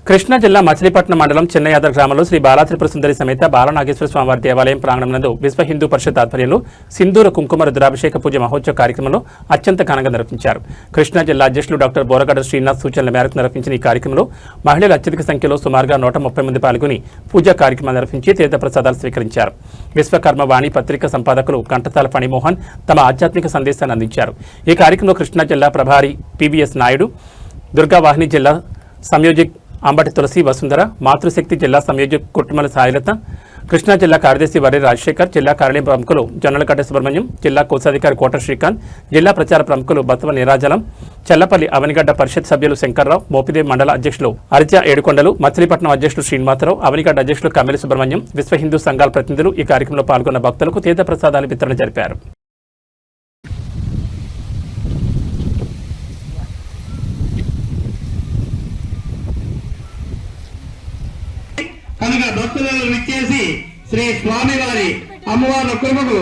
కృష్ణా జిల్లా మచిలీపట్నం మండలం చిన్నయాదర్ గ్రామంలో శ్రీ బాలాత్రిపుర సుందరి సమేత బాలనాగేశ్వర స్వామివారి దేవాలయం ప్రాంగణం నందు విశ్వ హిందూ పరిషత్ ఆధ్వర్యంలో సింధూర కుంకుమ రుద్రాభిషేక పూజ మహోత్సవ కార్యక్రమంలో అత్యంత ఘనంగా నిర్వహించారు. కృష్ణా జిల్లా అధ్యక్షులు డాక్టర్ బోరగడ్డ శ్రీనాథ్ సూచనల మేరకు నిర్వహించిన ఈ కార్యక్రమంలో మహిళలు అత్యధిక సంఖ్యలో సుమారుగా 130 మంది పాల్గొని పూజా కార్యక్రమాలు నిర్వహించి తీర్థప్రసాదాలు స్వీకరించారు. విశ్వకర్మ వాణి పత్రిక సంపాదకులు కంటతాల ఫణిమోహన్ తమ ఆధ్యాత్మిక సందేశాన్ని అందించారు. ఈ కార్యక్రమంలో కృష్ణా జిల్లా ప్రభారి పివిఎస్ నాయుడు, దుర్గావాహిని జిల్లా సంయోజక్ అంబటి తులసి వసుంధర, మాతృశక్తి జిల్లా సంయోజక్ కుట్టుమల సాయిలత, కృష్ణా జిల్లా కార్యదర్శి వర్రి రాజశేఖర్, జిల్లా కార్యాలయం ప్రముఖులు జొన్నలగడ్డ సుబ్రహ్మణ్యం, జిల్లా కోశాధికారి కోట శ్రీకాంత్, జిల్లా ప్రచార ప్రముఖులు బత్వ నిరాజలం, చెల్లపల్లి అవనిగడ్డ పరిషత్ సభ్యులు శంకర్రావు, మోపిదేవి మండల అధ్యక్షులు అరిచా ఏడుకొండలు, మచిలీపట్నం అధ్యక్షులు శ్రీనివాసరావు, అవనిగడ్డ అధ్యక్షులు కమ్మెలి సుబ్రహ్మణ్యం, విశ్వ హిందూ సంఘాల ప్రతినిధులు ఈ కార్యక్రమంలో పాల్గొన్న భక్తులకు తీర్థప్రసాదాలు వితరణ జరిపారు. కనుక భక్తులను విచ్చేసి శ్రీ స్వామివారి అమ్మవారి కృపకు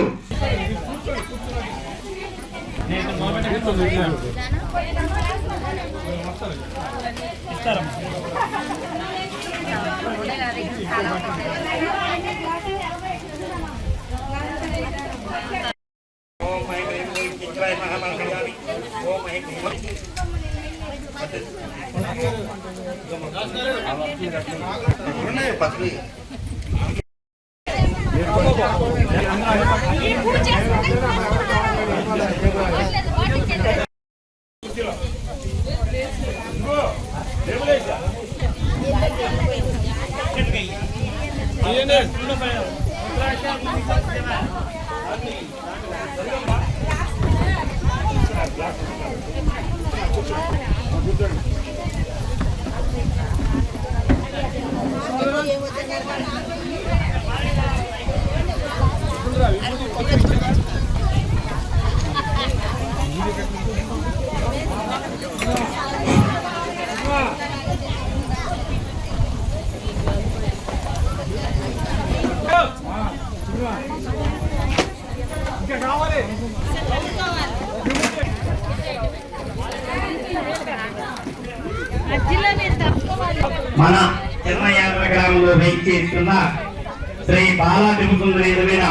మన చిన్నయాదర గ్రామంలో వేయించేస్తున్న శ్రీ బాలాత్రిపుర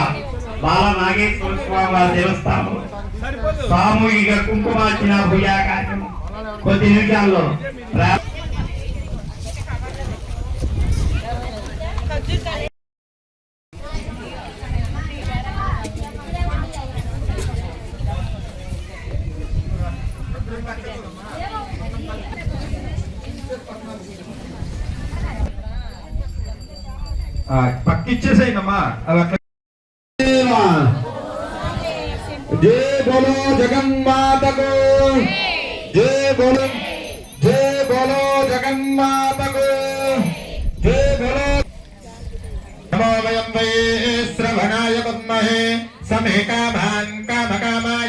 బాలనాగేశ్వర స్వామి వారి దేవస్థానం సామూహిక కుంకుమార్చన పూజా కార్యక్రమం కొద్ది నిమిషాల్లో పక్కిచ్చేసేయమ్మా. జై బోలో జగన్మాతకు, జై బోలో జగన్మాతకు, జై బోలో. నమో వయం వై శ్రవణాయ పద్మహే సమే కామాన్ కామకామాయ.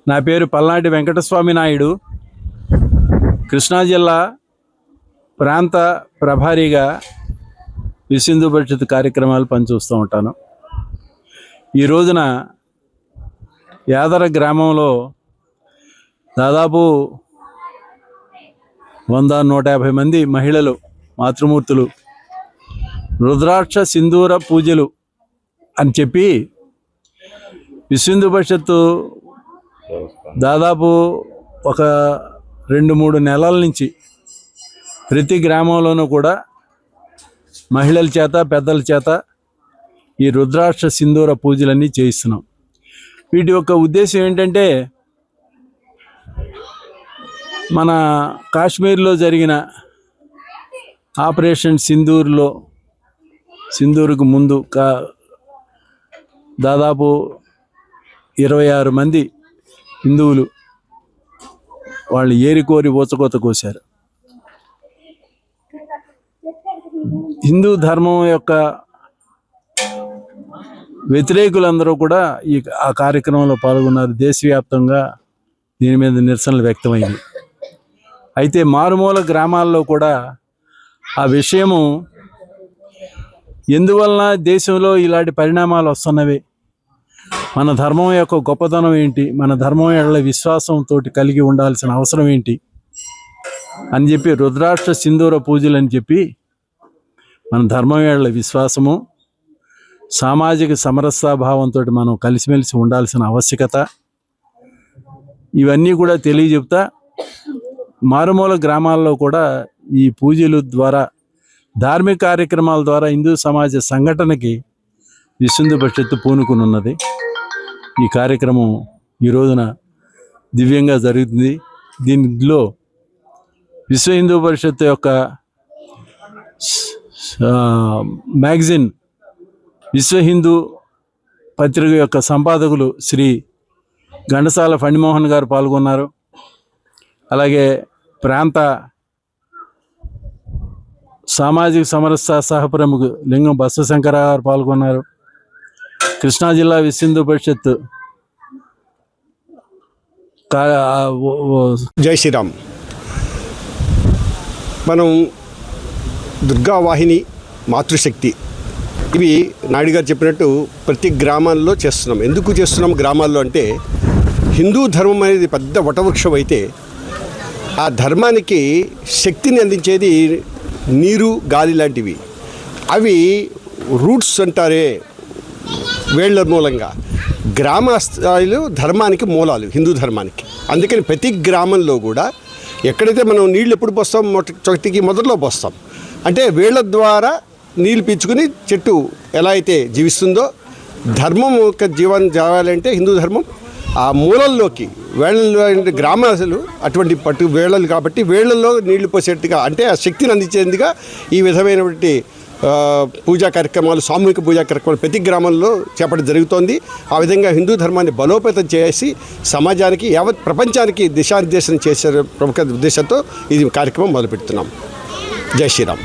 నా పేరు పల్నాటి వెంకటస్వామి నాయుడు. కృష్ణా జిల్లా ప్రాంత ప్రభారీగా విశ్వ హిందూ పరిషత్ కార్యక్రమాలు పనిచేస్తూ ఉంటాను. ఈ రోజున యాదర గ్రామంలో దాదాపు 100-150 మంది మహిళలు మాతృమూర్తులు రుద్రాక్ష సింధూర పూజలు అని చెప్పి విశ్వ హిందూ పరిషత్తు దాదాపు ఒక 2-3 నెలల నుంచి ప్రతి గ్రామంలోనూ కూడా మహిళల చేత పెద్దల చేత ఈ రుద్రాక్ష సింధూర పూజలన్నీ చేయిస్తున్నాం. వీటి యొక్క ఉద్దేశం ఏంటంటే, మన కాశ్మీర్లో జరిగిన ఆపరేషన్ సింధూర్కు ముందు దాదాపు 26 మంది హిందువులు వాళ్ళు ఏరికోరి ఊచకోత కోశారు. హిందూ ధర్మం యొక్క వ్యతిరేకులందరూ కూడా ఆ కార్యక్రమంలో పాల్గొన్నారు. దేశవ్యాప్తంగా దీని మీద నిరసనలు వ్యక్తమైంది. అయితే మారుమూల గ్రామాల్లో కూడా ఆ విషయము ఎందువలన దేశంలో ఇలాంటి పరిణామాలు వస్తున్నవి, మన ధర్మం యొక్క గొప్పతనం ఏంటి, మన ధర్మం యొక్క విశ్వాసంతో కలిగి ఉండాల్సిన అవసరం ఏంటి అని చెప్పి రుద్రాక్ష సింధూర పూజలు అని చెప్పి మన ధర్మం యొక్క విశ్వాసము, సామాజిక సమరసభావంతో మనం కలిసిమెలిసి ఉండాల్సిన ఆవశ్యకత, ఇవన్నీ కూడా తెలియజెప్తా మారుమూల గ్రామాల్లో కూడా ఈ పూజల ద్వారా, ధార్మిక కార్యక్రమాల ద్వారా హిందూ సమాజ సంఘటనకి విశ్వ హిందూ పరిషత్తు పూనుకుని ఉన్నది. ఈ కార్యక్రమం ఈ రోజున దివ్యంగా జరుగుతుంది. దీనిలో విశ్వ హిందూ పరిషత్తు యొక్క మ్యాగజిన్ విశ్వ హిందూ పత్రిక యొక్క సంపాదకులు శ్రీ ఘంటసాల ఫణిమోహన్ గారు పాల్గొన్నారు. అలాగే ప్రాంత సామాజిక సమరస సహప్రముఖు లింగం బసవశంకర గారు పాల్గొన్నారు. కృష్ణా జిల్లా విశ్వ హిందూ పరిషత్ జై శ్రీరామ్. మనం దుర్గావాహిని, మాతృశక్తి, ఇవి నాయుడు గారు చెప్పినట్టు ప్రతి గ్రామాల్లో చేస్తున్నాం. ఎందుకు చేస్తున్నాం గ్రామాల్లో అంటే, హిందూ ధర్మం అనేది పెద్ద వటవృక్షం అయితే ఆ ధర్మానికి శక్తిని అందించేది నీరు, గాలి లాంటివి. అవి రూట్స్ అంటారే, వేళ్ల మూలంగా గ్రామ స్థాయిలో ధర్మానికి మూలాలు, హిందూ ధర్మానికి. అందుకని ప్రతి గ్రామంలో కూడా ఎక్కడైతే మనం నీళ్ళు ఎప్పుడు పోస్తాం, చొట్టికి మొదట్లో పోస్తాం. అంటే వేళ్ల ద్వారా నీళ్ళు పీల్చుకుని చెట్టు ఎలా అయితే జీవిస్తుందో, ధర్మం యొక్క జీవనం జావాలంటే హిందూ ధర్మం ఆ మూలల్లోకి వేళ్ళలో గ్రామాలు అటువంటి పట్టు వేళలు కాబట్టి వేళ్లలో నీళ్లు పోసేట్టుగా, అంటే ఆ శక్తిని అందించేందుగా ఈ విధమైనటువంటి పూజా కార్యక్రమాలు, సామూహిక పూజా కార్యక్రమాలు ప్రతి గ్రామంలో చేపట్టడం జరుగుతోంది. ఆ విధంగా హిందూ ధర్మాన్ని బలోపేతం చేసి సమాజానికి, యావత్ ప్రపంచానికి దిశానిర్దేశం చేసే ప్రముఖ ఉద్దేశంతో ఇది కార్యక్రమం మొదలుపెడుతున్నాం. జై శ్రీరామ్.